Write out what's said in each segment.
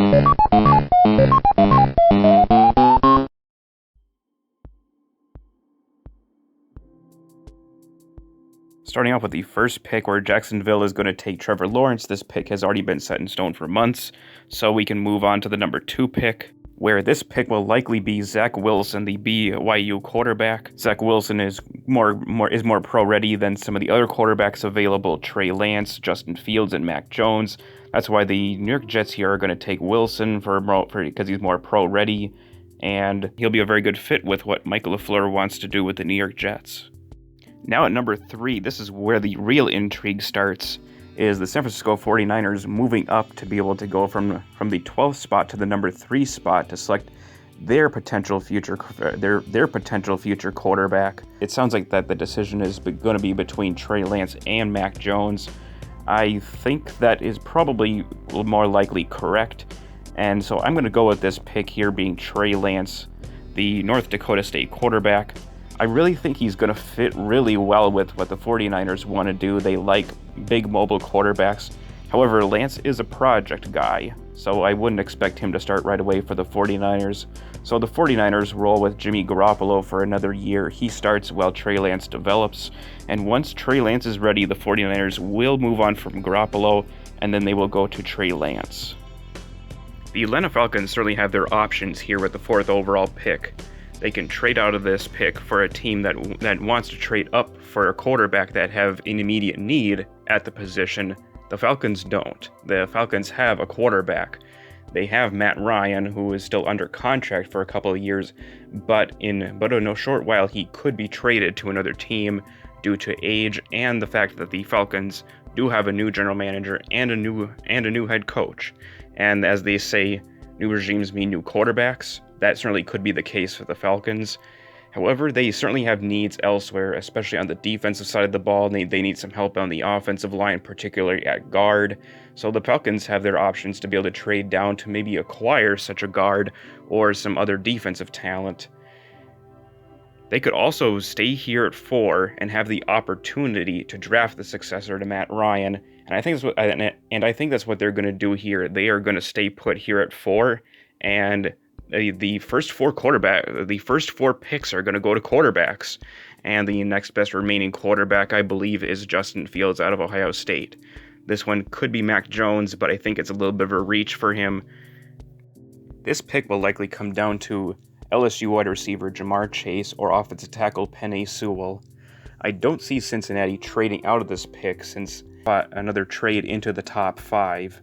Starting off with the first pick, where Jacksonville is going to take Trevor Lawrence. This pick has already been set in stone for months, so we can move on to the number 2 pick, where this pick will likely be Zach Wilson, the BYU quarterback. Zach Wilson is more pro-ready than some of the other quarterbacks available, Trey Lance, Justin Fields, and Mac Jones. That's why the New York Jets here are going to take Wilson because he's more pro-ready, and he'll be a very good fit with what Mike LaFleur wants to do with the New York Jets. Now at number 3, this is where the real intrigue starts, is the San Francisco 49ers moving up to be able to go from the 12th spot to the number 3 spot to select their potential future quarterback. It sounds like that the decision is going to be between Trey Lance and Mac Jones. I think that is probably more likely correct, and so I'm going to go with this pick here being Trey Lance, the North Dakota State quarterback. I really think he's going to fit really well with what the 49ers want to do. They like big mobile quarterbacks. However, Lance is a project guy, so I wouldn't expect him to start right away for the 49ers. So the 49ers roll with Jimmy Garoppolo for another year. He starts while Trey Lance develops, and once Trey Lance is ready, the 49ers will move on from Garoppolo, and then they will go to Trey Lance. The Atlanta Falcons certainly have their options here with the 4th overall pick. They can trade out of this pick for a team that wants to trade up for a quarterback that have an immediate need at the position. The Falcons don't. The Falcons have a quarterback. They have Matt Ryan, who is still under contract for a couple of years, but in a short while he could be traded to another team due to age and the fact that the Falcons do have a new general manager and a new head coach. And as they say, new regimes mean new quarterbacks. That certainly could be the case for the Falcons. However, they certainly have needs elsewhere, especially on the defensive side of the ball. They need some help on the offensive line, particularly at guard. So the Falcons have their options to be able to trade down to maybe acquire such a guard or some other defensive talent. They could also stay here at 4 and have the opportunity to draft the successor to Matt Ryan. And I think that's what they're going to do here. They are going to stay put here at 4, and the first 4 picks are going to go to quarterbacks, and the next best remaining quarterback, I believe, is Justin Fields out of Ohio State. This one could be Mac Jones, but I think it's a little bit of a reach for him. This pick will likely come down to LSU wide receiver Jamar Chase or offensive tackle Penei Sewell. I don't see Cincinnati trading out of this pick since another trade into the top 5.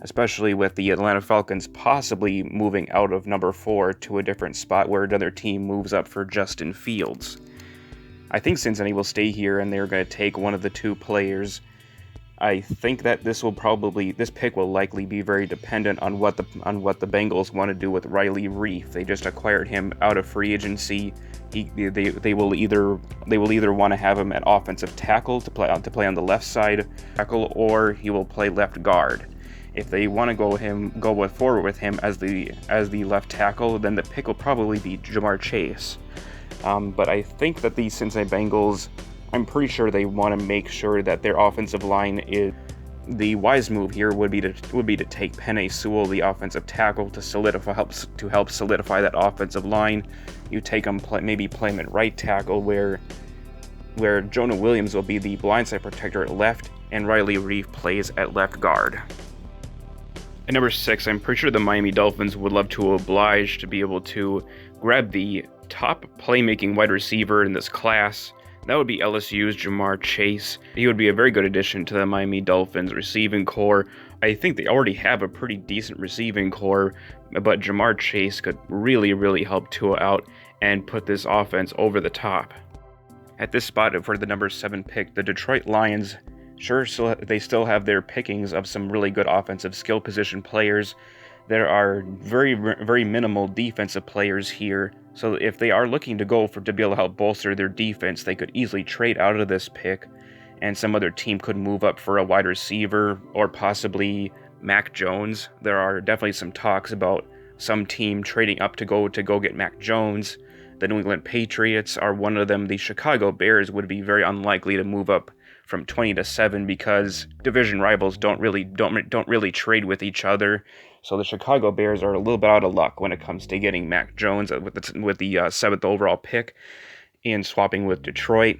Especially with the Atlanta Falcons possibly moving out of number 4 to a different spot where another team moves up for Justin Fields. I think Cincinnati will stay here and they're going to take one of the 2 players. I think that this pick will likely be very dependent on what the Bengals want to do with Riley Reiff. They just acquired him out of free agency. They will either want to have him at offensive tackle to play on the left side tackle, or he will play left guard. If they want to go forward with him as the left tackle, then the pick will probably be Jamar Chase. But I think that the Cincinnati Bengals, I'm pretty sure they want to make sure that their offensive line is. The wise move here would be to take Penei Sewell, the offensive tackle, to help solidify that offensive line. You take him, maybe play him at right tackle, where Jonah Williams will be the blindside protector at left, and Riley Reiff plays at left guard. At number 6, I'm pretty sure the Miami Dolphins would love to oblige to be able to grab the top playmaking wide receiver in this class. That would be LSU's Jamar Chase. He would be a very good addition to the Miami Dolphins receiving core. I think they already have a pretty decent receiving core, but Jamar Chase could really, really help Tua out and put this offense over the top. At this spot for the number 7 pick, the Detroit Lions they still have their pickings of some really good offensive skill position players. There are very, very minimal defensive players here, so if they are looking to be able to help bolster their defense, they could easily trade out of this pick, and some other team could move up for a wide receiver or possibly Mac Jones. There are definitely some talks about some team trading up to go get Mac Jones. The New England Patriots are one of them. The Chicago Bears would be very unlikely to move up from 20-7 because division rivals don't really trade with each other. So the Chicago Bears are a little bit out of luck when it comes to getting Mac Jones with the 7th overall pick and swapping with Detroit.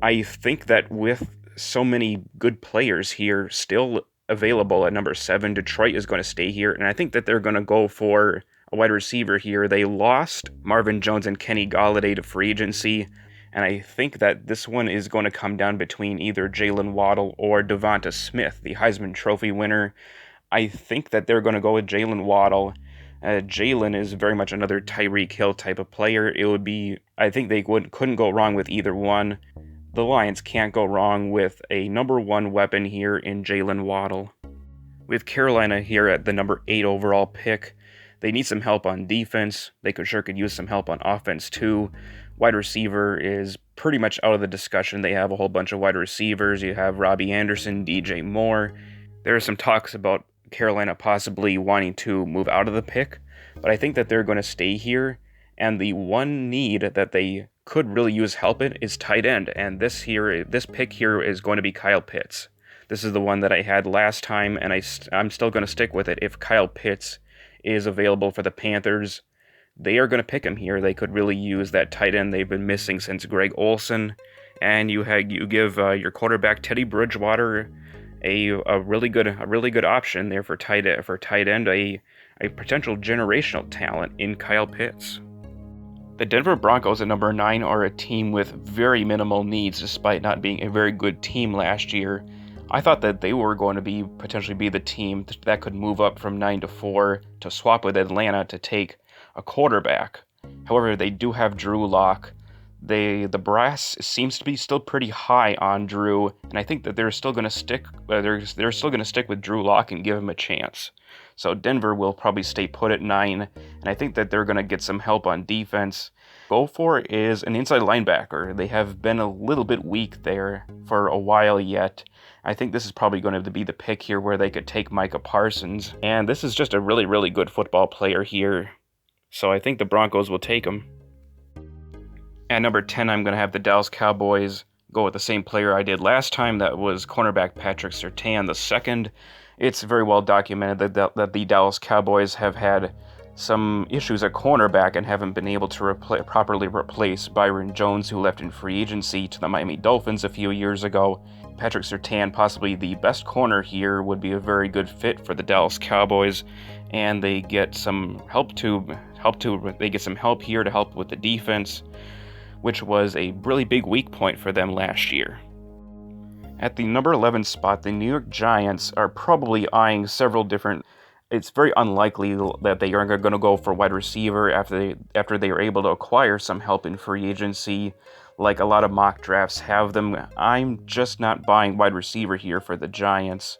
I think that with so many good players here still available at number 7, Detroit is going to stay here, and I think that they're going to go for a wide receiver here. They lost Marvin Jones and Kenny Golladay to free agency, and I think that this one is going to come down between either Jalen Waddle or Devonta Smith, the Heisman Trophy winner. I think that they're going to go with Jalen Waddle. Jalen is very much another Tyreek Hill type of player. I think they couldn't go wrong with either one. The Lions can't go wrong with a number 1 weapon here in Jalen Waddle. With Carolina here at the number 8 overall pick, they need some help on defense. They could use some help on offense too. Wide receiver is pretty much out of the discussion. They have a whole bunch of wide receivers. You have Robbie Anderson, DJ Moore. There are some talks about Carolina possibly wanting to move out of the pick, but I think that they're going to stay here, and the one need that they could really use help in is tight end, and this pick here is going to be Kyle Pitts. This is the one that I had last time, and I'm still going to stick with it. If Kyle Pitts is available for the Panthers, they are going to pick him here. They could really use that tight end they've been missing since Greg Olsen, and you give your quarterback Teddy Bridgewater a really good option there for tight end, a potential generational talent in Kyle Pitts. The Denver Broncos at number 9 are a team with very minimal needs despite not being a very good team last year. I thought that they were going to potentially be the team that could move up from 9 to 4 to swap with Atlanta to take a quarterback. However, they do have Drew Lock. The brass seems to be still pretty high on Drew, and I think that they're still going to stick. They're still going to stick with Drew Lock and give him a chance. So Denver will probably stay put at 9, and I think that they're going to get some help on defense. Go for is an inside linebacker. They have been a little bit weak there for a while yet. I think this is probably going to be the pick here where they could take Micah Parsons, and this is just a really, really good football player here. So I think the Broncos will take him. At number 10, I'm going to have the Dallas Cowboys go with the same player I did last time. That was cornerback Patrick Surtain II. It's very well documented that the Dallas Cowboys have had some issues at cornerback and haven't been able to properly replace Byron Jones, who left in free agency to the Miami Dolphins a few years ago. Patrick Surtain, possibly the best corner here, would be a very good fit for the Dallas Cowboys, and they get some help here to help with the defense, which was a really big weak point for them last year. At the number 11 spot, the New York Giants are probably eyeing several different. It's very unlikely that they are going to go for wide receiver after they are able to acquire some help in free agency, like a lot of mock drafts have them. I'm just not buying wide receiver here for the Giants.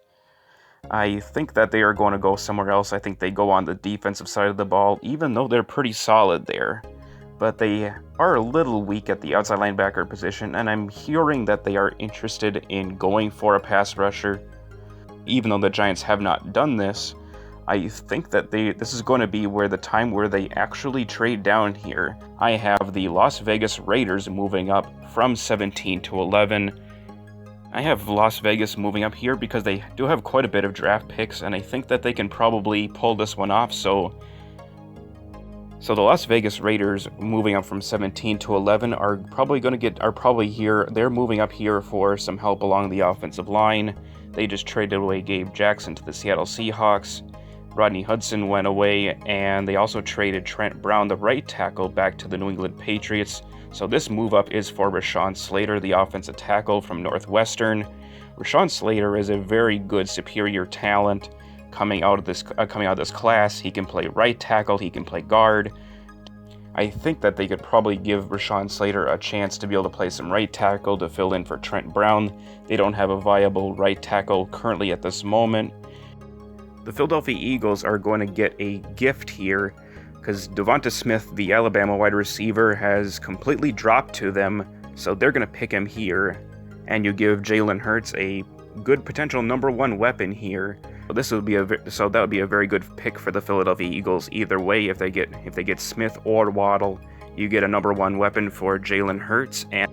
I think that they are going to go somewhere else. I think they go on the defensive side of the ball, even though they're pretty solid there. But they are a little weak at the outside linebacker position, and I'm hearing that they are interested in going for a pass rusher. Even though the Giants have not done this, I think that this is going to be the time where they actually trade down here. I have the Las Vegas Raiders moving up from 17 to 11. I have Las Vegas moving up here because they do have quite a bit of draft picks, and I think that they can probably pull this one off. So the Las Vegas Raiders moving up from 17 to 11 are probably here. They're moving up here for some help along the offensive line. They just traded away Gabe Jackson to the Seattle Seahawks. Rodney Hudson went away, and they also traded Trent Brown, the right tackle, back to the New England Patriots. So this move up is for Rashawn Slater, the offensive tackle from Northwestern. Rashawn Slater is a very good, superior talent. Coming out of this class, he can play right tackle, he can play guard. I think that they could probably give Rashawn Slater a chance to be able to play some right tackle to fill in for Trent Brown. They don't have a viable right tackle currently at this moment. The Philadelphia Eagles are going to get a gift here because Devonta Smith, the Alabama wide receiver, has completely dropped to them, so they're going to pick him here. And you give Jalen Hurts a good potential number 1 weapon here. That would be a very good pick for the Philadelphia Eagles either way. If they get Smith or Waddle, you get a number 1 weapon for Jalen Hurts. And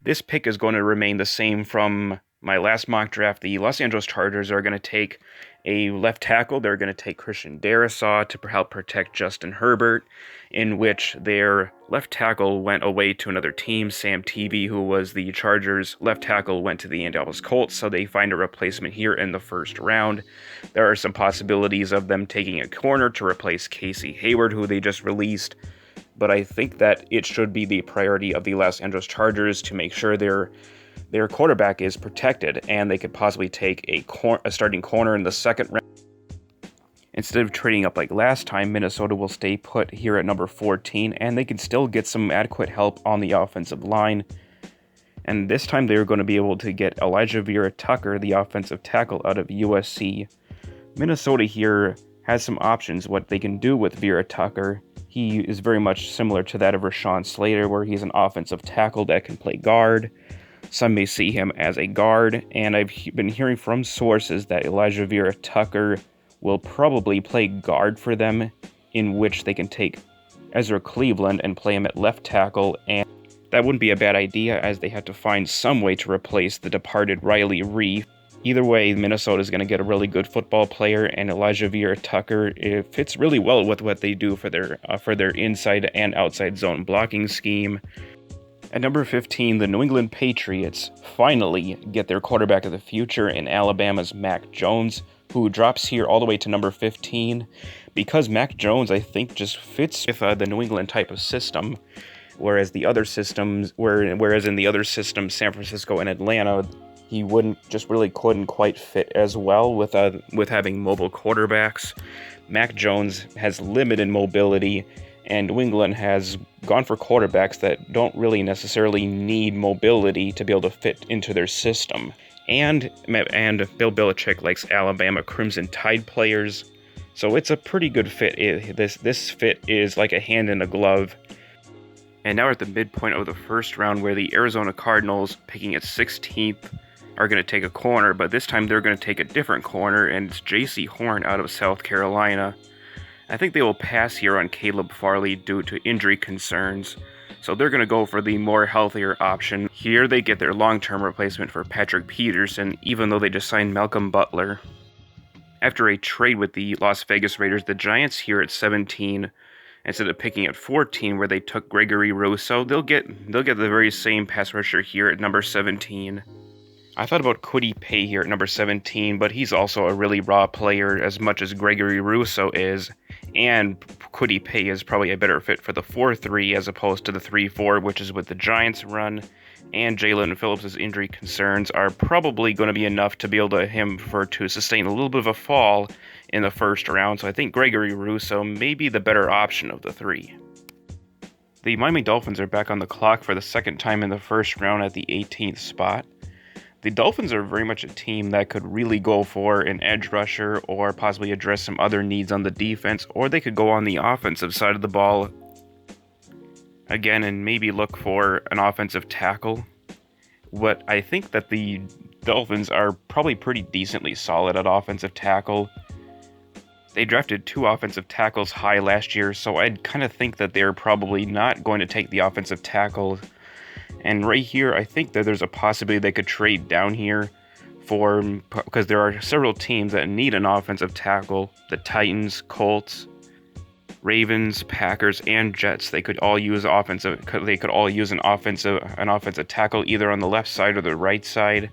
This pick is going to remain the same from my last mock draft. The Los Angeles Chargers are going to take a left tackle. They're going to take Christian Darrisaw to help protect Justin Herbert, in which their left tackle went away to another team. Sam Teavee, who was the Chargers' left tackle, went to the Indianapolis Colts, so they find a replacement here in the first round. There are some possibilities of them taking a corner to replace Casey Hayward, who they just released, but I think that it should be the priority of the Los Angeles Chargers to make sure their quarterback is protected, and they could possibly take a starting corner in the second round. Instead of trading up like last time, Minnesota will stay put here at number 14, and they can still get some adequate help on the offensive line. And this time they're going to be able to get Elijah Vera-Tucker, the offensive tackle out of USC. Minnesota here has some options what they can do with Vera-Tucker. He is very much similar to that of Rashawn Slater, where he's an offensive tackle that can play guard. Some may see him as a guard, and I've been hearing from sources that Elijah Vera-Tucker will probably play guard for them, in which they can take Ezra Cleveland and play him at left tackle, and that wouldn't be a bad idea as they have to find some way to replace the departed Riley Reiff. Either way, Minnesota is going to get a really good football player, and Elijah Vera-Tucker fits really well with what they do for their inside and outside zone blocking scheme. At number 15, the New England Patriots finally get their quarterback of the future in Alabama's Mac Jones, who drops here all the way to number 15, because Mac Jones, I think, just fits with the New England type of system, whereas in the other systems, San Francisco and Atlanta, he couldn't quite fit as well with having mobile quarterbacks. Mac Jones has limited mobility, and New England has gone for quarterbacks that don't really necessarily need mobility to be able to fit into their system. And Bill Belichick likes Alabama Crimson Tide players, so it's a pretty good fit. This fit is like a hand in a glove. And now we're at the midpoint of the first round, where the Arizona Cardinals, picking at 16th, are going to take a corner, but this time they're going to take a different corner, and it's J.C. Horn out of South Carolina. I think they will pass here on Caleb Farley due to injury concerns, so they're going to go for the more healthier option. Here they get their long-term replacement for Patrick Peterson, even though they just signed Malcolm Butler. After a trade with the Las Vegas Raiders, the Giants here at 17, instead of picking at 14 where they took Gregory Rousseau, they'll get the very same pass rusher here at number 17. I thought about Kwity Paye here at number 17, but he's also a really raw player as much as Gregory Rousseau is, and Kwity Paye is probably a better fit for the 4-3 as opposed to the 3-4, which is what the Giants run, and Jalen Phillips' injury concerns are probably going to be enough to be able to sustain a little bit of a fall in the first round, so I think Gregory Rousseau may be the better option of the three. The Miami Dolphins are back on the clock for the second time in the first round at the 18th spot. The Dolphins are very much a team that could really go for an edge rusher or possibly address some other needs on the defense, or they could go on the offensive side of the ball again and maybe look for an offensive tackle. But I think that the Dolphins are probably pretty decently solid at offensive tackle. They drafted 2 offensive tackles high last year, so I'd kind of think that they're probably not going to take the offensive tackle. And right here, I think that there's a possibility they could trade down here because there are several teams that need an offensive tackle. The Titans, Colts, Ravens, Packers, and Jets. They could all use an offensive tackle either on the left side or the right side.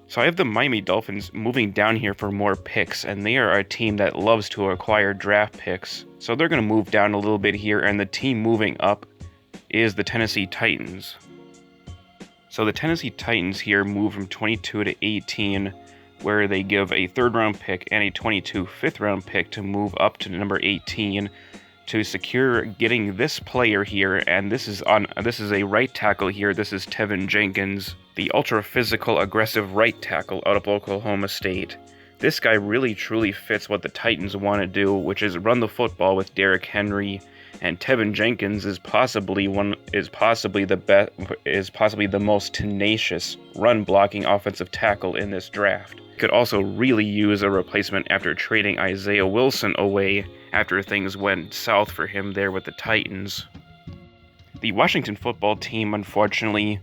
So I have the Miami Dolphins moving down here for more picks, and they are a team that loves to acquire draft picks. So they're going to move down a little bit here, and the team moving up is the Tennessee Titans. So the Tennessee Titans here move from 22 to 18, where they give a 3rd-round pick and a 22 5th-round pick to move up to number 18 to secure getting this player here, and this is a right tackle here. This is Tevin Jenkins, the ultra-physical, aggressive right tackle out of Oklahoma State. This guy really truly fits what the Titans want to do, which is run the football with Derrick Henry. And Tevin Jenkins is possibly the most tenacious run-blocking offensive tackle in this draft. Could also really use a replacement after trading Isaiah Wilson away after things went south for him there with the Titans. The Washington football team, unfortunately,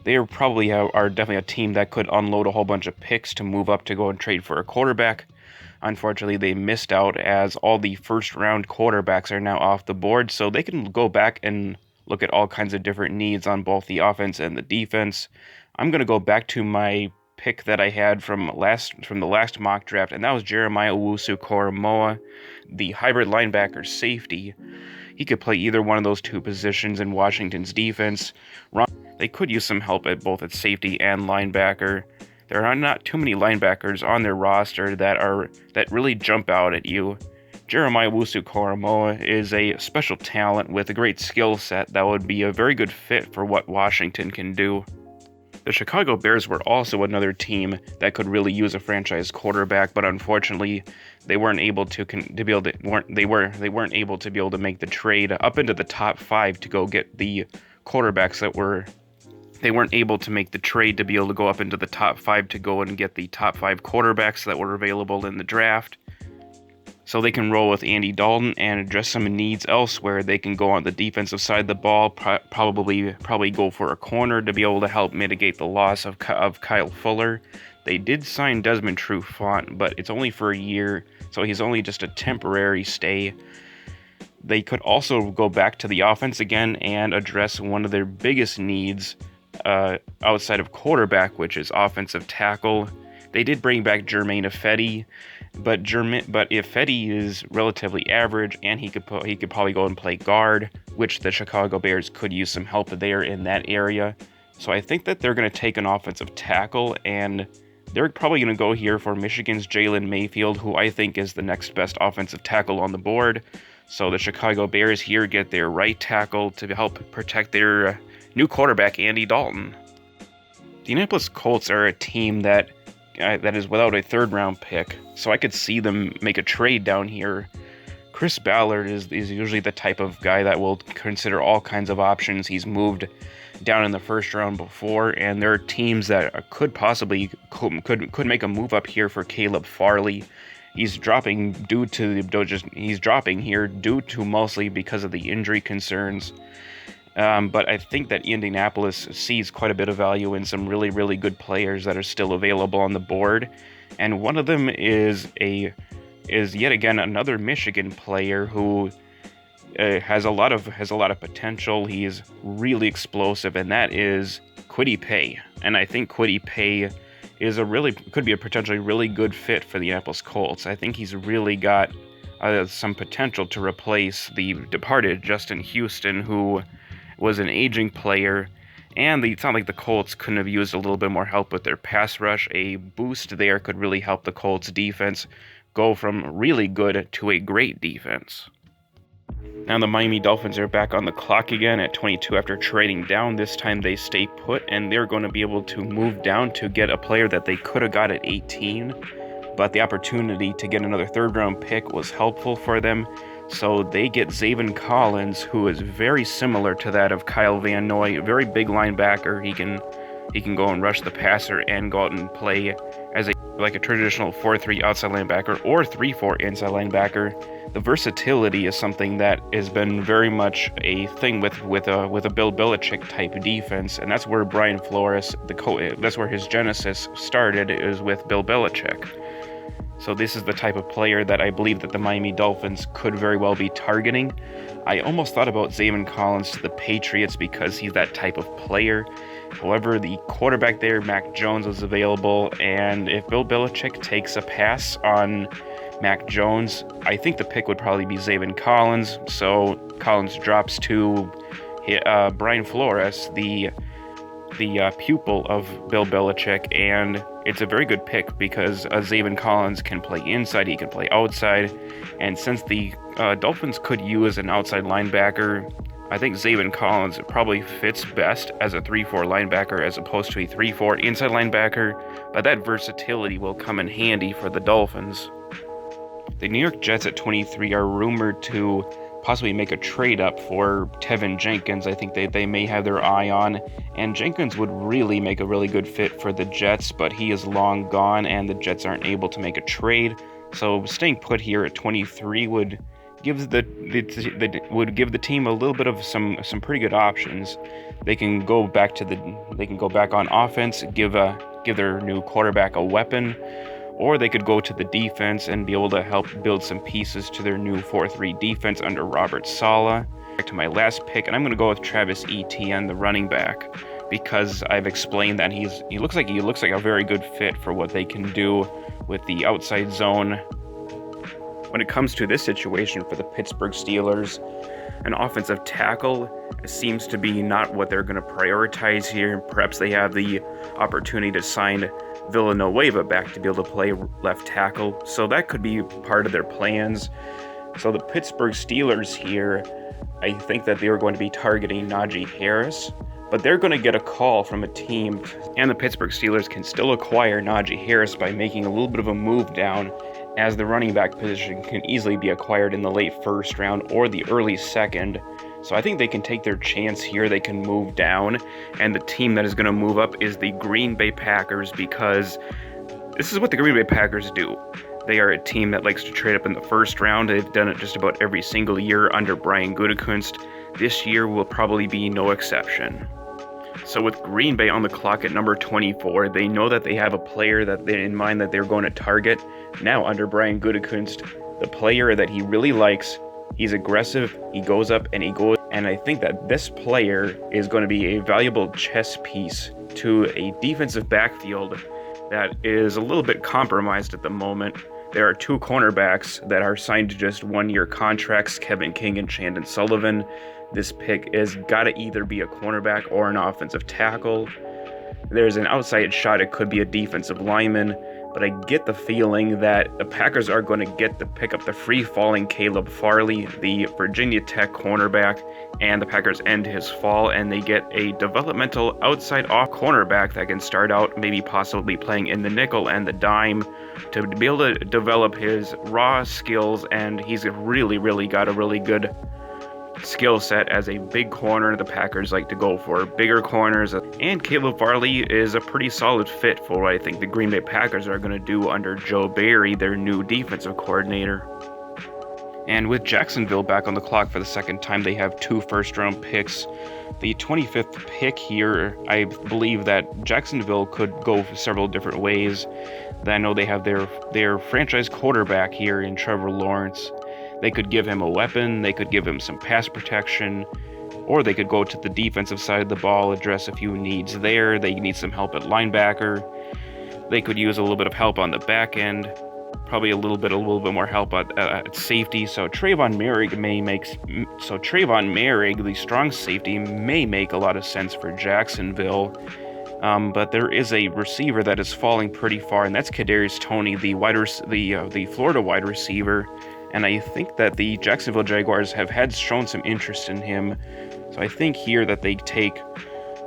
they probably are definitely a team that could unload a whole bunch of picks to move up to go and trade for a quarterback. Unfortunately, they missed out as all the first-round quarterbacks are now off the board, so they can go back and look at all kinds of different needs on both the offense and the defense. I'm going to go back to my pick that I had from the last mock draft, and that was Jeremiah Owusu-Koramoah, the hybrid linebacker safety. He could play either one of those two positions in Washington's defense. They could use some help at both safety and linebacker. There are not too many linebackers on their roster that really jump out at you. Jeremiah Owusu-Koramoah is a special talent with a great skill set that would be a very good fit for what Washington can do. The Chicago Bears were also another team that could really use a franchise quarterback, but unfortunately, they weren't able to be able to make the trade up into the top 5 to go get the quarterbacks that were. They weren't able to make the trade to be able to go up into the top 5 to go and get the top 5 quarterbacks that were available in the draft. So they can roll with Andy Dalton and address some needs elsewhere. They can go on the defensive side of the ball, probably go for a corner to be able to help mitigate the loss of Kyle Fuller. They did sign Desmond Trufant, but it's only for a year, so he's only just a temporary stay. They could also go back to the offense again and address one of their biggest needs outside of quarterback, which is offensive tackle. They did bring back Germain Ifedi, but Ifedi is relatively average, and he could probably go and play guard, which the Chicago Bears could use some help there in that area. So I think that they're going to take an offensive tackle, and they're probably going to go here for Michigan's Jalen Mayfield, who I think is the next best offensive tackle on the board. So the Chicago Bears here get their right tackle to help protect their new quarterback, Andy Dalton. The Indianapolis Colts are a team that is without a third-round pick, so I could see them make a trade down here. Chris Ballard is usually the type of guy that will consider all kinds of options. He's moved down in the first round before, and there are teams that could possibly make a move up here for Caleb Farley. He's dropping here due to mostly because of the injury concerns. But I think that Indianapolis sees quite a bit of value in some really, really good players that are still available on the board, and one of them is yet again another Michigan player who has a lot of potential. He's really explosive, and that is Kwity Paye. And I think Kwity Paye could be a potentially really good fit for the Indianapolis Colts. I think he's really got some potential to replace the departed Justin Houston, who was an aging player, and it's not like the Colts couldn't have used a little bit more help with their pass rush. A boost there could really help the Colts defense go from really good to a great defense. Now the Miami Dolphins are back on the clock again at 22 after trading down. This time they stay put, and they're going to be able to move down to get a player that they could have got at 18, but the opportunity to get another third-round pick was helpful for them. So they get Zaven Collins, who is very similar to that of Kyle Van Noy, a very big linebacker. He can go and rush the passer and go out and play as a traditional 4-3 outside linebacker or 3-4 inside linebacker. The versatility is something that has been very much a thing with a Bill Belichick type defense, and that's where Brian Flores, that's where his genesis started, is with Bill Belichick. So this is the type of player that I believe that the Miami Dolphins could very well be targeting. I almost thought about Zaven Collins to the Patriots because he's that type of player. However, the quarterback there, Mac Jones, was available, and if Bill Belichick takes a pass on Mac Jones, I think the pick would probably be Zaven Collins. So Collins drops to Brian Flores, the pupil of Bill Belichick, and it's a very good pick because Zaven Collins can play inside, he can play outside, and since the Dolphins could use an outside linebacker, I think Zaven Collins probably fits best as a 3-4 linebacker as opposed to a 3-4 inside linebacker, but that versatility will come in handy for the Dolphins. The New York Jets at 23 are rumored to possibly make a trade up for Tevin Jenkins. I think they may have their eye on, and Jenkins would really make a really good fit for the Jets, but he is long gone and the Jets aren't able to make a trade. So staying put here at 23 would would give the team a little bit of some pretty good options. They can go back on offense, give their new quarterback a weapon, or they could go to the defense and be able to help build some pieces to their new 4-3 defense under Robert Saleh. Back to my last pick, and I'm going to go with Travis Etienne, the running back, because I've explained that he looks like a very good fit for what they can do with the outside zone. When it comes to this situation for the Pittsburgh Steelers, an offensive tackle seems to be not what they're going to prioritize here. Perhaps they have the opportunity to sign Villanueva back to be able to play left tackle, so that could be part of their plans. So the Pittsburgh Steelers here, I think that they are going to be targeting Najee Harris, but they're going to get a call from a team, and the Pittsburgh Steelers can still acquire Najee Harris by making a little bit of a move down, as the running back position can easily be acquired in the late first round or the early second. So I think they can take their chance here. They can move down, and the team that is going to move up is the Green Bay Packers, because this is what the Green Bay Packers do. They are a team that likes to trade up in the first round. They've done it just about every single year under Brian Gutekunst. This year will probably be no exception. So with Green Bay on the clock at number 24, they know that they have a player in mind that they're going to target. Now under Brian Gutekunst, the player that he really likes, he's aggressive, he goes up and he goes. And I think that this player is going to be a valuable chess piece to a defensive backfield that is a little bit compromised at the moment. There are two cornerbacks that are signed to just one-year contracts, Kevin King and Chandon Sullivan. This pick is got to either be a cornerback or an offensive tackle. There's an outside shot it could be a defensive lineman, but I get the feeling that the Packers are going to pick up the free-falling Caleb Farley, the Virginia Tech cornerback, and the Packers end his fall, and they get a developmental outside-off cornerback that can start out maybe possibly playing in the nickel and the dime to be able to develop his raw skills, and he's really got a really good skill set as a big corner. The Packers like to go for bigger corners, and Caleb Farley is a pretty solid fit for what I think the Green Bay Packers are going to do under Joe Barry, their new defensive coordinator. And with Jacksonville back on the clock for the second time, they have 2 first-round picks. The 25th pick here, I believe that Jacksonville could go several different ways. I know they have their franchise quarterback here in Trevor Lawrence. They could give him a weapon, they could give him some pass protection, or they could go to the defensive side of the ball, address a few needs there. They need some help at linebacker. They could use a little bit of help on the back end, probably a little bit more help at safety. So Trayvon Merrick, the strong safety, may make a lot of sense for Jacksonville. But there is a receiver that is falling pretty far, and that's Kadarius Toney, the Florida wide receiver. And I think that the Jacksonville Jaguars have shown some interest in him. So I think here that they take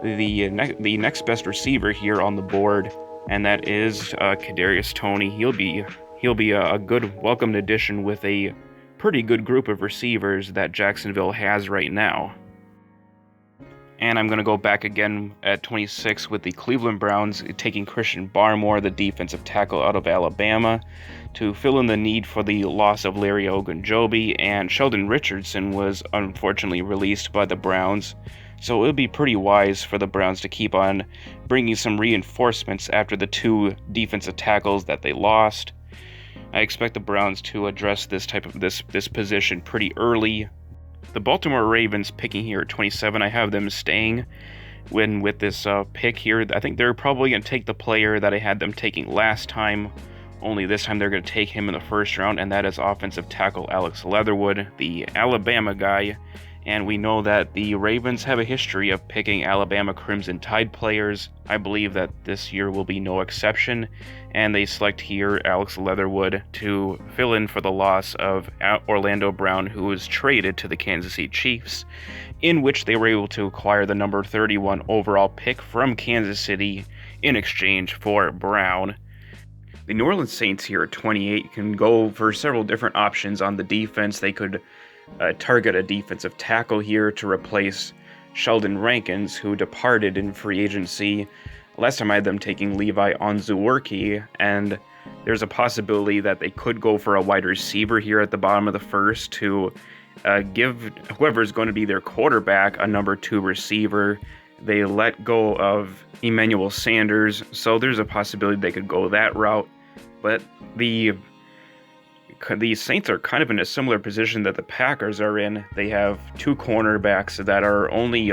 the next best receiver here on the board, and that is Kadarius Toney. He'll be a good welcomed addition with a pretty good group of receivers that Jacksonville has right now. And I'm going to go back again at 26 with the Cleveland Browns, taking Christian Barmore, the defensive tackle out of Alabama, to fill in the need for the loss of Larry Ogunjobi, and Sheldon Richardson was unfortunately released by the Browns. So it would be pretty wise for the Browns to keep on bringing some reinforcements after the 2 defensive tackles that they lost. I expect the Browns to address this position pretty early. The Baltimore Ravens picking here at 27, I have them staying with this pick here. I think they're probably going to take the player that I had them taking last time, only this time they're going to take him in the first round, and that is offensive tackle Alex Leatherwood, the Alabama guy. And we know that the Ravens have a history of picking Alabama Crimson Tide players. I believe that this year will be no exception, and they select here Alex Leatherwood to fill in for the loss of Orlando Brown, who was traded to the Kansas City Chiefs, in which they were able to acquire the number 31 overall pick from Kansas City in exchange for Brown. The New Orleans Saints here at 28 can go for several different options on the defense. They could target a defensive tackle here to replace Sheldon Rankins, who departed in free agency. Last time I had them taking Levi Onwuzurike, and there's a possibility that they could go for a wide receiver here at the bottom of the first to give whoever's going to be their quarterback a number 2 receiver. They let go of Emmanuel Sanders, so there's a possibility they could go that route. But the Saints are kind of in a similar position that the Packers are in. They have 2 cornerbacks that are only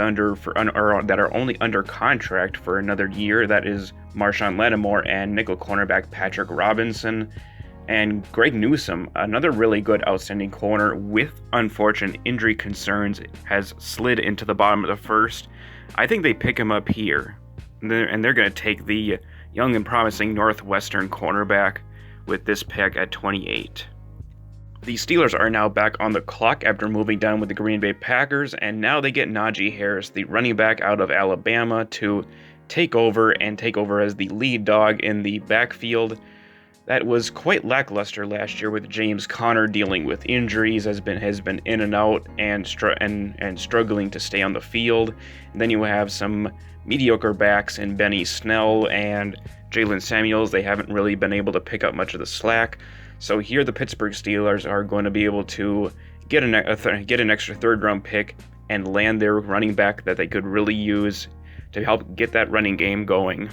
under contract for another year. That is Marshawn Lattimore and nickel cornerback Patrick Robinson. And Greg Newsome, another really good outstanding corner with unfortunate injury concerns, has slid into the bottom of the first. I think they pick him up here, and they're going to take the young and promising Northwestern cornerback with this pick at 28. The Steelers are now back on the clock after moving down with the Green Bay Packers, and now they get Najee Harris, the running back out of Alabama, to take over as the lead dog in the backfield. That was quite lackluster last year with James Conner dealing with injuries, has been in and out and struggling to stay on the field. And then you have some mediocre backs in Benny Snell and Jalen Samuels. They haven't really been able to pick up much of the slack. So here the Pittsburgh Steelers are going to be able to get an extra 3rd-round pick and land their running back that they could really use to help get that running game going.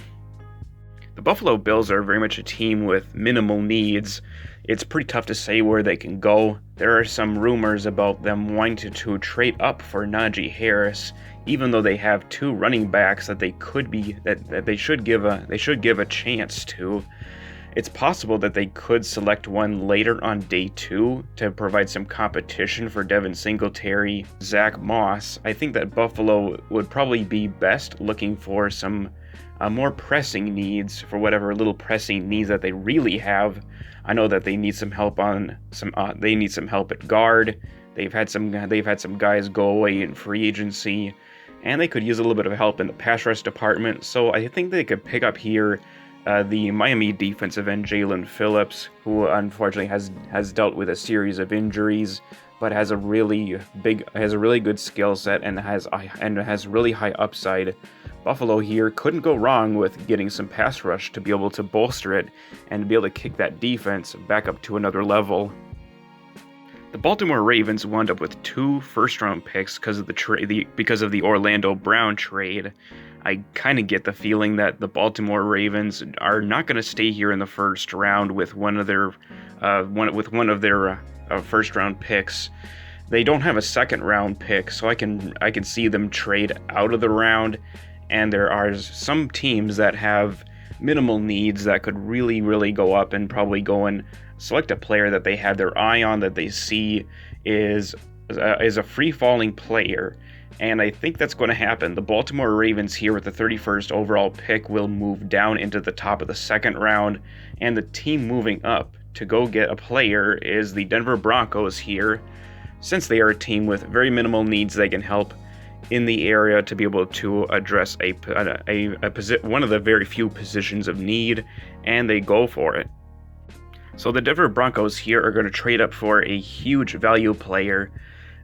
The Buffalo Bills are very much a team with minimal needs. It's pretty tough to say where they can go. There are some rumors about them wanting to trade up for Najee Harris, even though they have 2 running backs that they should give a chance to. It's possible that they could select one later on day 2 to provide some competition for Devin Singletary, Zach Moss. I think that Buffalo would probably be best looking for some more pressing needs, for whatever little pressing needs that they really have. I know that they need some help they need some help at guard. They've had some guys go away in free agency, and they could use a little bit of help in the pass rush department. So I think they could pick up here the Miami defensive end Jalen Phillips, who unfortunately has dealt with a series of injuries, but has a really good skill set and has really high upside. Buffalo here couldn't go wrong with getting some pass rush to be able to bolster it and to be able to kick that defense back up to another level. The Baltimore Ravens wound up with 2 first-round picks because of the Orlando Brown trade. I kind of get the feeling that the Baltimore Ravens are not going to stay here in the first round with one of their first-round picks. They don't have a second-round pick, so I can see them trade out of the round. And there are some teams that have minimal needs that could really, really go up and probably go and select a player that they have their eye on, that they see is a free-falling player. And I think that's going to happen. The Baltimore Ravens here with the 31st overall pick will move down into the top of the 2nd round. And the team moving up to go get a player is the Denver Broncos here. Since they are a team with very minimal needs, they can help in the area to be able to address one of the very few positions of need, and they go for it. So the Denver Broncos here are going to trade up for a huge value player,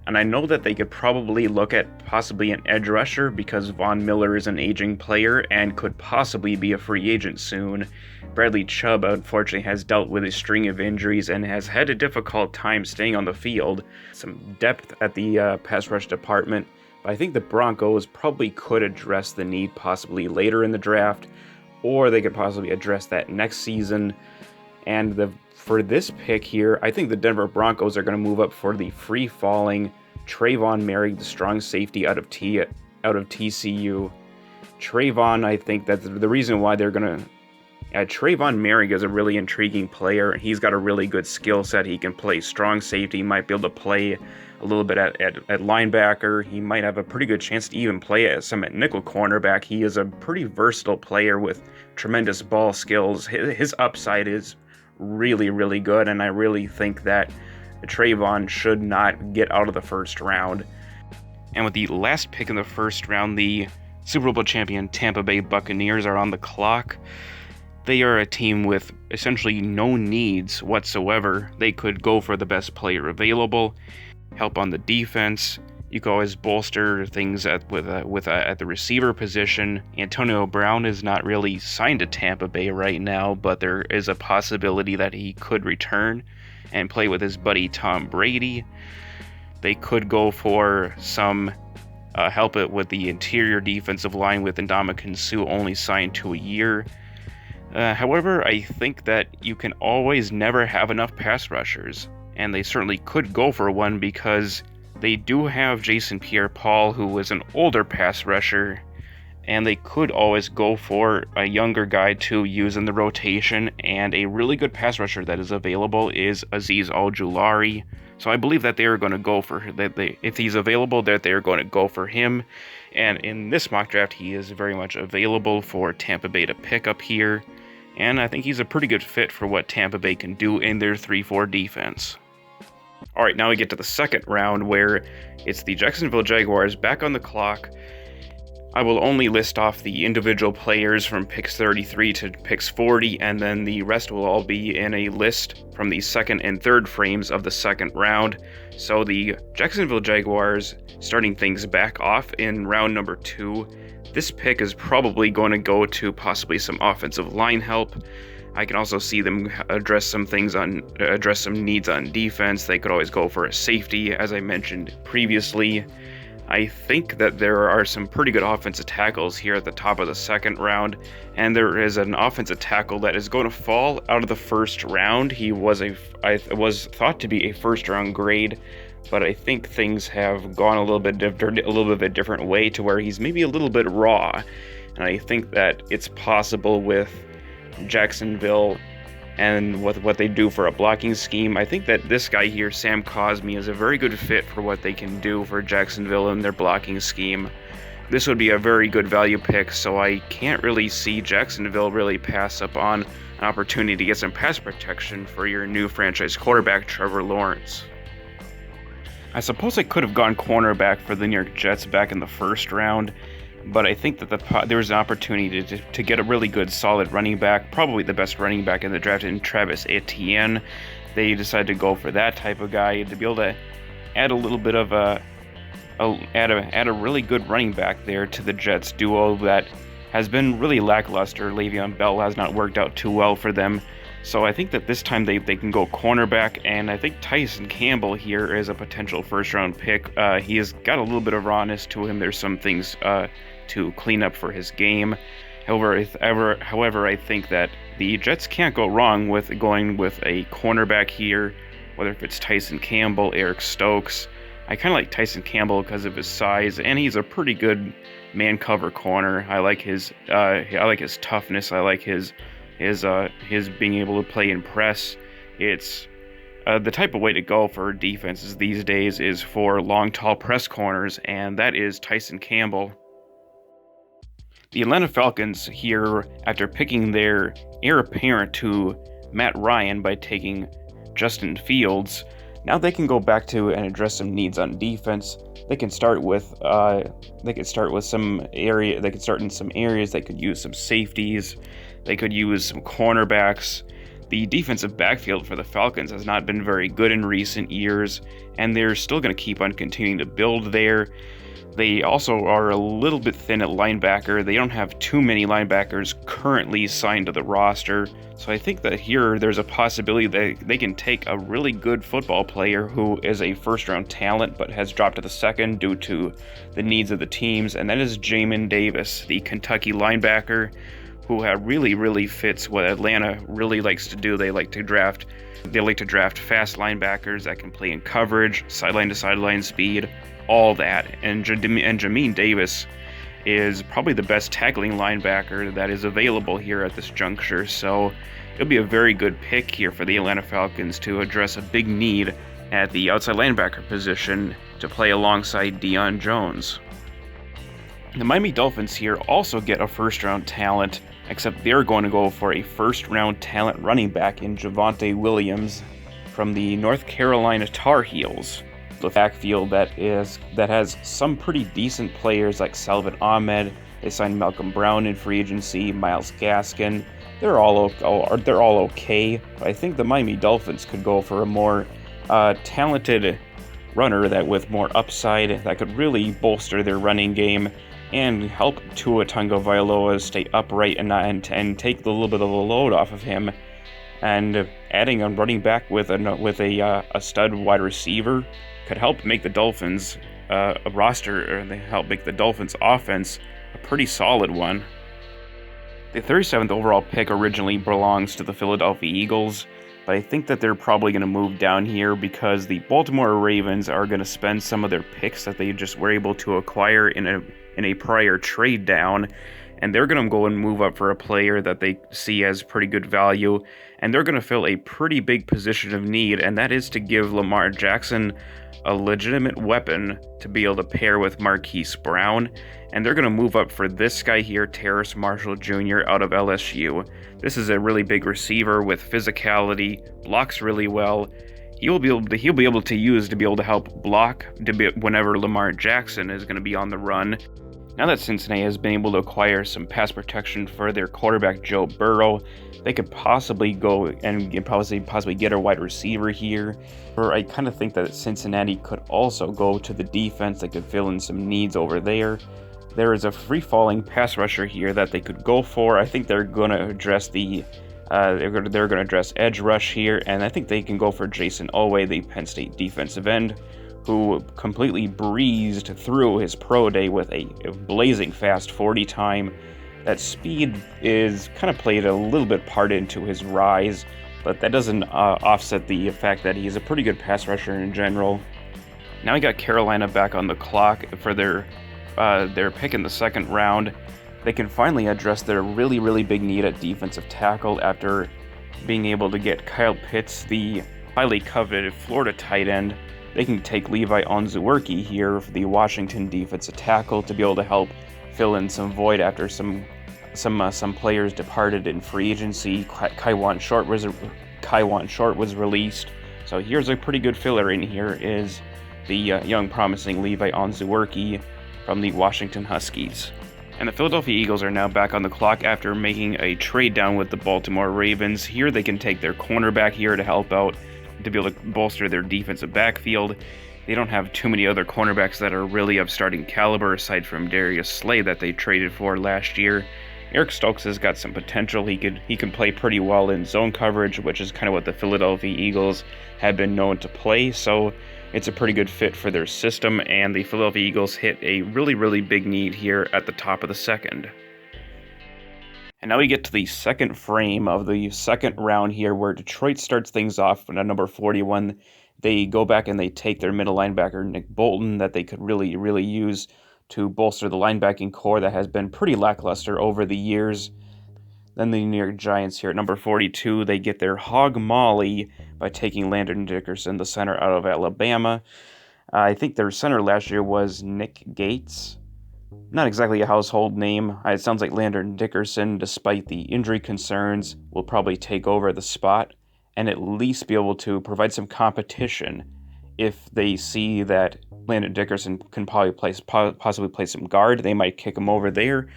and I know that they could probably look at possibly an edge rusher because Von Miller is an aging player and could possibly be a free agent soon. Bradley Chubb unfortunately has dealt with a string of injuries and has had a difficult time staying on the field. Some depth at the pass rush department. I think the Broncos probably could address the need possibly later in the draft, or they could possibly address that next season. And for this pick here, I think the Denver Broncos are going to move up for the free-falling Trayvon Merrick, the strong safety out of TCU. Trayvon, I think that the reason why they're going to... Trayvon Merrick is a really intriguing player. He's got a really good skill set. He can play strong safety. He might be able to play a little bit at linebacker. He might have a pretty good chance to even play at nickel cornerback. He is a pretty versatile player with tremendous ball skills. His upside is really, really good, and I really think that Trayvon should not get out of the first round. And with the last pick in the first round, the Super Bowl champion Tampa Bay Buccaneers are on the clock. They are a team with essentially no needs whatsoever. They could go for the best player available, help on the defense, You could always bolster things at the receiver position. Antonio Brown is not really signed to Tampa Bay right now, but there is a possibility that he could return and play with his buddy Tom Brady. They could go for some help it with the interior defensive line with Ndamukong Suh only signed to a year. However, I think that you can always never have enough pass rushers, and they certainly could go for one because they do have Jason Pierre-Paul, who is an older pass rusher, and they could always go for a younger guy to use in the rotation, and a really good pass rusher that is available is Azeez Ojulari. So I believe that they are going to go for if he's available, that they are going to go for him. And in this mock draft, he is very much available for Tampa Bay to pick up here, and I think he's a pretty good fit for what Tampa Bay can do in their 3-4 defense. Alright, now we get to the second round where it's the Jacksonville Jaguars back on the clock. I will only list off the individual players from picks 33 to picks 40, and then the rest will all be in a list from the second and third frames of the second round. So the Jacksonville Jaguars starting things back off in round number 2. This pick is probably going to go to possibly some offensive line help. I can also see them address some needs on defense. They could always go for a safety, as I mentioned previously. I think that there are some pretty good offensive tackles here at the top of the second round, and there is an offensive tackle that is going to fall out of the first round. He was thought to be a first-round grade, but I think things have gone a little bit of a different way to where he's maybe a little bit raw, and I think that it's possible with Jacksonville and what they do for a blocking scheme. I think that this guy here, Sam Cosmi, is a very good fit for what they can do for Jacksonville in their blocking scheme. This would be a very good value pick, so I can't really see Jacksonville really pass up on an opportunity to get some pass protection for your new franchise quarterback, Trevor Lawrence. I suppose I could have gone cornerback for the New York Jets back in the first round, but I think that there was an opportunity to get a really good, solid running back, probably the best running back in the draft, in Travis Etienne. They decided to go for that type of guy to be able to add a little bit of add a really good running back there to the Jets duo that has been really lackluster. Le'Veon Bell has not worked out too well for them. So I think that this time they can go cornerback, and I think Tyson Campbell here is a potential first-round pick. He has got a little bit of rawness to him. There's some things to clean up for his game. However, I think that the Jets can't go wrong with going with a cornerback here, whether if it's Tyson Campbell, Eric Stokes. I kind of like Tyson Campbell because of his size, and he's a pretty good man cover corner. I like his toughness. I like his being able to play in press. It's the type of way to go for defenses these days is for long, tall press corners, and that is Tyson Campbell. The Atlanta Falcons here, after picking their heir apparent to Matt Ryan by taking Justin Fields, now they can go back to and address some needs on defense. They can start in some areas. They could use some safeties. They could use some cornerbacks. The defensive backfield for the Falcons has not been very good in recent years, and they're still going to keep on continuing to build there. They also are a little bit thin at linebacker. They don't have too many linebackers currently signed to the roster, so I think that here there's a possibility that they can take a really good football player who is a first-round talent but has dropped to the second due to the needs of the teams, and that is Jamin Davis, the Kentucky linebacker, who really fits what Atlanta really likes to do. They like to draft fast linebackers that can play in coverage, sideline to sideline speed, all that. And Jamin Davis is probably the best tackling linebacker that is available here at this juncture. So it'll be a very good pick here for the Atlanta Falcons to address a big need at the outside linebacker position to play alongside Deion Jones. The Miami Dolphins here also get a first-round talent, except they're going to go for a first-round talent running back in Javonte Williams from the North Carolina Tar Heels. The backfield that has some pretty decent players like Salvon Ahmed. They signed Malcolm Brown in free agency, Myles Gaskin. They're all okay, but I think the Miami Dolphins could go for a more talented runner that with more upside that could really bolster their running game and help Tua Tagovailoa stay upright and take a little bit of the load off of him. And adding a running back with a stud wide receiver could help make the Dolphins help make the Dolphins offense a pretty solid one. The 37th overall pick originally belongs to the Philadelphia Eagles, but I think that they're probably going to move down here because the Baltimore Ravens are going to spend some of their picks that they just were able to acquire in a prior trade down, and they're going to go and move up for a player that they see as pretty good value, and they're going to fill a pretty big position of need, and that is to give Lamar Jackson a legitimate weapon to be able to pair with Marquise Brown, and they're going to move up for this guy here, Terrace Marshall Jr. out of LSU. This is a really big receiver with physicality, blocks really well. He'll be able to use to be able to help block whenever Lamar Jackson is going to be on the run. Now that Cincinnati has been able to acquire some pass protection for their quarterback Joe Burrow, they could possibly go and possibly get a wide receiver here. Or I kind of think that Cincinnati could also go to the defense. They could fill in some needs over there. There is a free-falling pass rusher here that they could go for. I think they're going to address they're going to address edge rush here, and I think they can go for Jason Oweh, the Penn State defensive end, who completely breezed through his pro day with a blazing fast 40 time. That speed is kind of played a little bit part into his rise, but that doesn't offset the fact that he's a pretty good pass rusher in general. Now we got Carolina back on the clock for their pick in the second round. They can finally address their really, really big need at defensive tackle after being able to get Kyle Pitts, the highly coveted Florida tight end. They can take Levi Onwuzurike here for the Washington defensive tackle to be able to help fill in some void after some players departed in free agency. Kaiwan Short was released. So here's a pretty good filler in here is the young promising Levi Onwuzurike from the Washington Huskies. And the Philadelphia Eagles are now back on the clock after making a trade down with the Baltimore Ravens. Here they can take their cornerback here to help out, to be able to bolster their defensive backfield. They don't have too many other cornerbacks that are really of starting caliber aside from Darius Slay that they traded for last year. Eric Stokes has got some potential. He can play pretty well in zone coverage, which is kind of what the Philadelphia Eagles have been known to play. So it's a pretty good fit for their system, and the Philadelphia Eagles hit a really, really big need here at the top of the second. And now we get to the second frame of the second round here, where Detroit starts things off at number 41. They go back and they take their middle linebacker, Nick Bolton, that they could really, really use to bolster the linebacking core that has been pretty lackluster over the years. Then the New York Giants here at number 42, they get their hog molly by taking Landon Dickerson, the center out of Alabama. I think their center last year was Nick Gates. Not exactly a household name. It sounds like Landon Dickerson, despite the injury concerns, will probably take over the spot and at least be able to provide some competition if they see that Landon Dickerson can possibly play some guard. They might kick him over there.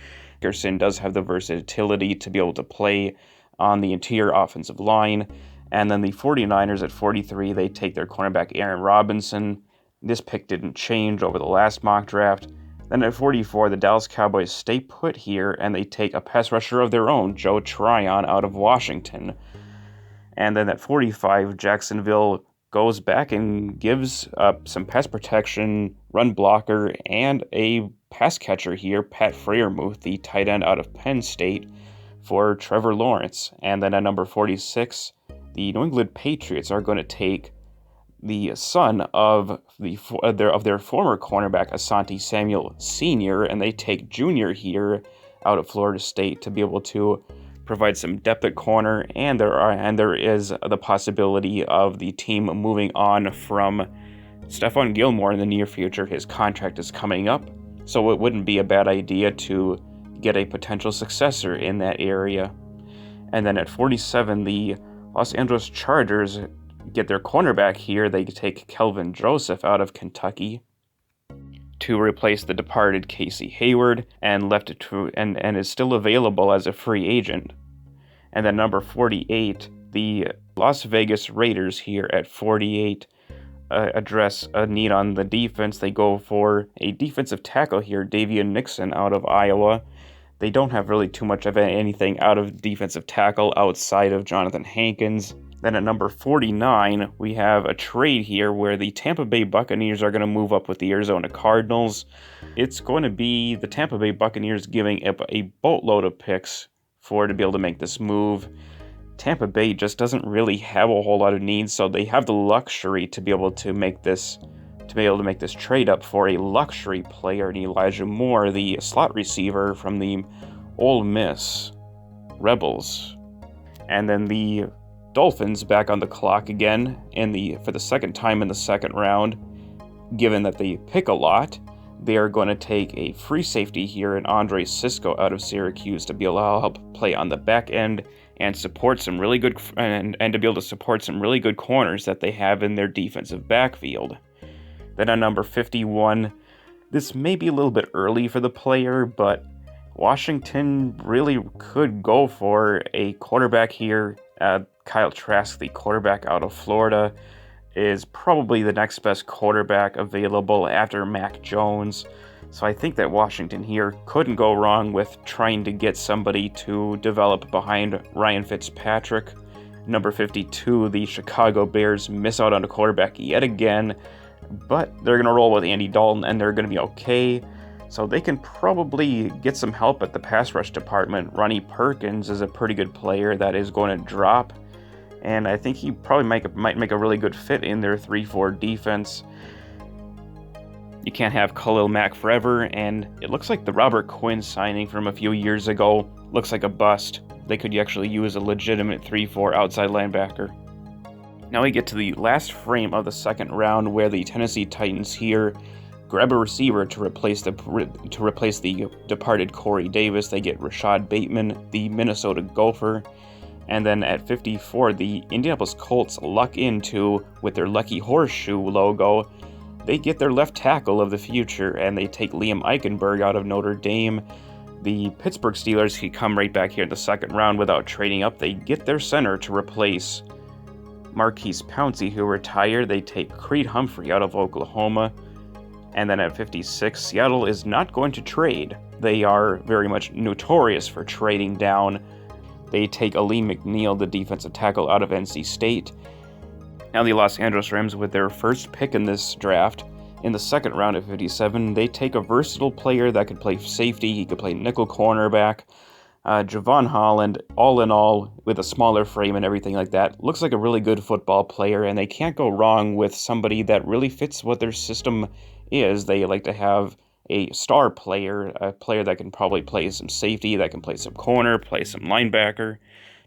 Dickerson does have the versatility to be able to play on the interior offensive line. And then the 49ers at 43, they take their cornerback Aaron Robinson. This pick didn't change over the last mock draft. Then at 44, the Dallas Cowboys stay put here, and they take a pass rusher of their own, Joe Tryon, out of Washington. And then at 45, Jacksonville goes back and gives up some pass protection, run blocker, and a pass catcher here, Pat Freiermuth, the tight end out of Penn State, for Trevor Lawrence. And then at number 46, the New England Patriots are going to take the son of their former cornerback, Asante Samuel Sr., and they take Jr. here out of Florida State to be able to provide some depth at corner, and there is the possibility of the team moving on from Stephon Gilmore in the near future. His contract is coming up, so it wouldn't be a bad idea to get a potential successor in that area. And then at 47, the Los Angeles Chargers get their cornerback here. They take Kelvin Joseph out of Kentucky to replace the departed Casey Hayward, and left it to and is still available as a free agent. And then number 48, the Las Vegas Raiders here at 48 address a need on the defense. They go for a defensive tackle here, Davian Nixon out of Iowa. They don't have really too much of anything out of defensive tackle outside of Jonathan Hankins. Then at number 49, we have a trade here where the Tampa Bay Buccaneers are going to move up with the Arizona Cardinals. It's going to be the Tampa Bay Buccaneers giving up a boatload of picks to be able to make this move. Tampa Bay just doesn't really have a whole lot of needs, so they have the luxury to be able to make this trade up for a luxury player in Elijah Moore, the slot receiver from the Ole Miss Rebels. And then the Dolphins back on the clock again for the second time in the second round. Given that they pick a lot, they are going to take a free safety here in Andre Cisco out of Syracuse to be able to help play on the back end and support some really good and to be able to support some really good corners that they have in their defensive backfield. Then at number 51, this may be a little bit early for the player, but Washington really could go for a quarterback here. Kyle Trask, the quarterback out of Florida, is probably the next best quarterback available after Mac Jones. So I think that Washington here couldn't go wrong with trying to get somebody to develop behind Ryan Fitzpatrick. Number 52, the Chicago Bears miss out on a quarterback yet again, but they're going to roll with Andy Dalton and they're going to be okay. So they can probably get some help at the pass rush department. Ronnie Perkins is a pretty good player that is going to drop, and I think he probably might make a really good fit in their 3-4 defense. You can't have Khalil Mack forever, and it looks like the Robert Quinn signing from a few years ago looks like a bust. They could actually use a legitimate 3-4 outside linebacker. Now we get to the last frame of the second round, where the Tennessee Titans here grab a receiver to replace the departed Corey Davis. They get Rashad Bateman, the Minnesota Gopher. And then at 54, the Indianapolis Colts luck into, with their Lucky Horseshoe logo, they get their left tackle of the future, and they take Liam Eichenberg out of Notre Dame. The Pittsburgh Steelers can come right back here in the second round without trading up. They get their center to replace Marquise Pouncey, who retired. They take Creed Humphrey out of Oklahoma. And then at 56, Seattle is not going to trade. They are very much notorious for trading down. They take Aleem McNeil, the defensive tackle out of NC State. Now the Los Angeles Rams, with their first pick in this draft, in the second round at 57, they take a versatile player that could play safety. He could play nickel cornerback. Javon Holland, all in all, with a smaller frame and everything like that, looks like a really good football player, and they can't go wrong with somebody that really fits what their system is. They like to have a star player, a player that can probably play some safety, that can play some corner, play some linebacker.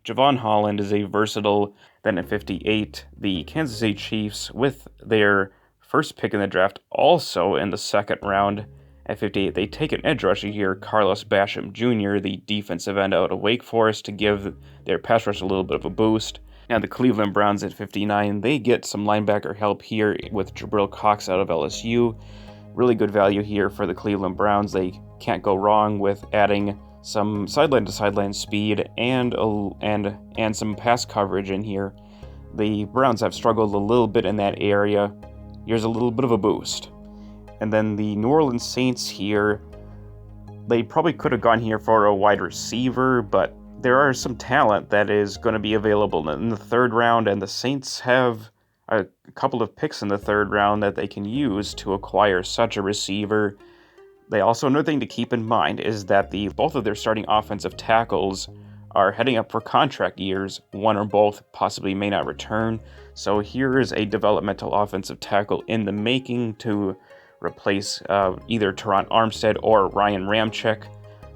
Javon Holland is a versatile. Then at 58, the Kansas City Chiefs, with their first pick in the draft, also in the second round, at 58, they take an edge rusher here, Carlos Basham Jr., the defensive end out of Wake Forest, to give their pass rush a little bit of a boost. Now the Cleveland Browns at 59, they get some linebacker help here with Jabril Cox out of LSU. Really good value here for the Cleveland Browns. They can't go wrong with adding some sideline-to-sideline speed and some pass coverage in here. The Browns have struggled a little bit in that area. Here's a little bit of a boost. And then the New Orleans Saints here, they probably could have gone here for a wide receiver, but there are some talent that is going to be available in the third round, and the Saints have a couple of picks in the third round that they can use to acquire such a receiver. They also, another thing to keep in mind is that both of their starting offensive tackles are heading up for contract years. One or both possibly may not return. So here is a developmental offensive tackle in the making to replace either Teron Armstead or Ryan Ramczyk.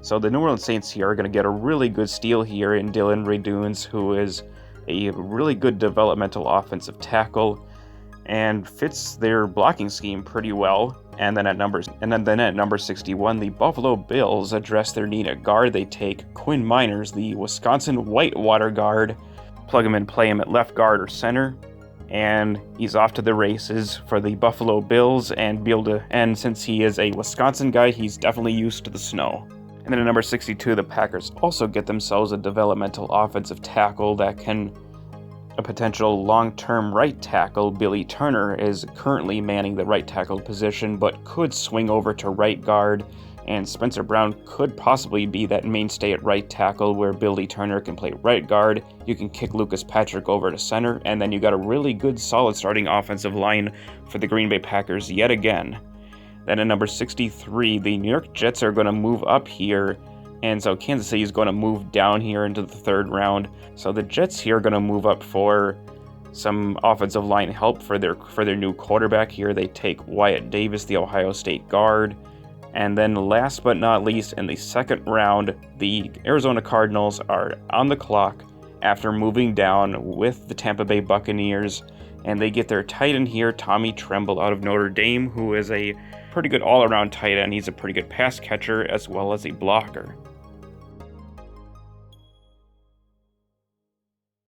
So the New Orleans Saints here are going to get a really good steal here in Dylan Raduns, who is a really good developmental offensive tackle and fits their blocking scheme pretty well. And then at number 61, the Buffalo Bills address their need at guard. They take Quinn Miners, the Wisconsin Whitewater guard, plug him and play him at left guard or center, and he's off to the races for the Buffalo Bills. And since he is a Wisconsin guy, he's definitely used to the snow. And then at number 62, the Packers also get themselves a developmental offensive tackle that can A potential long-term right tackle, Billy Turner, is currently manning the right tackle position, but could swing over to right guard, and Spencer Brown could possibly be that mainstay at right tackle where Billy Turner can play right guard. You can kick Lucas Patrick over to center, and then you got a really good, solid starting offensive line for the Green Bay Packers yet again. Then at number 63, the New York Jets are going to move up here, and so Kansas City is going to move down here into the third round. So the Jets here are going to move up for some offensive line help for their new quarterback here. They take Wyatt Davis, the Ohio State guard. And then last but not least, in the second round, the Arizona Cardinals are on the clock after moving down with the Tampa Bay Buccaneers. And they get their tight end here, Tommy Tremble out of Notre Dame, who is a pretty good all-around tight end. He's a pretty good pass catcher as well as a blocker.